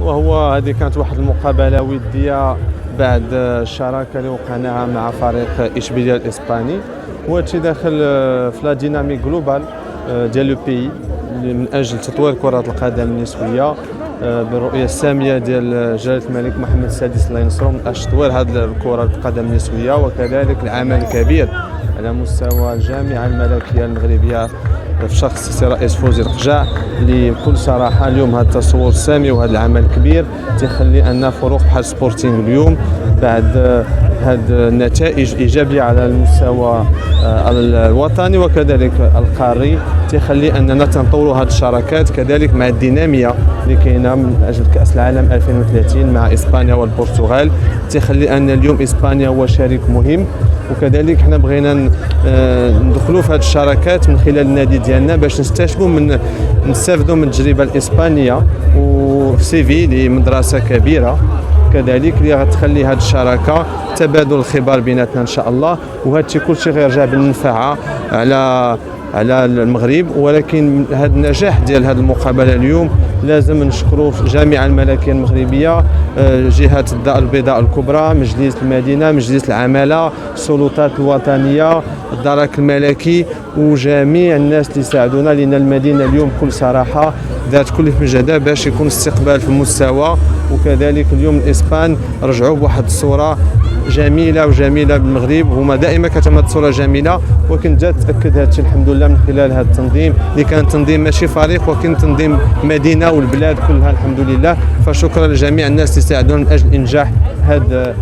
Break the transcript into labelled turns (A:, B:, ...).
A: وهو هذه كانت واحد المقابله وديه بعد الشراكه اللي وقعناها مع فريق اشبيليه الاسباني، وهادشي داخل في لا ديناميك جلوبال ديال لو بيي من اجل تطوير كره القدم النسويه بالرؤيه الساميه ديال جلاله الملك محمد السادس الله ينصرو من اجل تطوير هذه كره القدم النسويه، وكذلك العمل الكبير على مستوى الجامعه الملكيه المغربيه في شخص سي رئيس فوزي القجاع اللي بكل صراحه اليوم هذا التصور السامي وهذا العمل الكبير تيخلي ان فروق بحال سبورتينغ اليوم بعد هذه النتائج ايجابيه على المستوى الوطني وكذلك القاري تيخلي اننا تنطوروا هذه الشراكات كذلك مع الديناميه اللي كاينه من اجل كاس العالم 2030 مع اسبانيا والبرتغال، تيخلي ان اليوم اسبانيا هو شريك مهم، وكذلك حنا بغينا ندخلوا في هذه الشراكات من خلال النادي ديالنا باش نستافدوا من التجربه الاسبانيه وفي سيفي اللي مدرسه كبيره كذلك اللي غتخلي هذه الشراكه تبادل الخبر بيناتنا ان شاء الله، وهذا الشيء كلشي غيرجع بالمنفعه على المغرب. ولكن هذا النجاح ديال هذه المقابله اليوم لازم نشكروا الجامعه الملكيه المغربيه، جهه الدار البيضاء الكبرى، مجلس المدينه، مجلس العماله، السلطات الوطنيه، الدرك الملكي وجميع الناس اللي ساعدونا، لان المدينه اليوم بكل صراحه ذات كل مجهودها باش يكون استقبال في المستوى، وكذلك اليوم الاسبان رجعوا بواحد الصوره جميله بالمغرب، هما دائما كتعمل صوره جميله، ولكن جات تاكد هذا الشيء الحمد لله من خلال هذا التنظيم اللي كان تنظيم ماشي فريق ولكن تنظيم مدينه والبلاد كلها الحمد لله. فشكرا لجميع الناس اللي ساعدونا من اجل انجاح هذا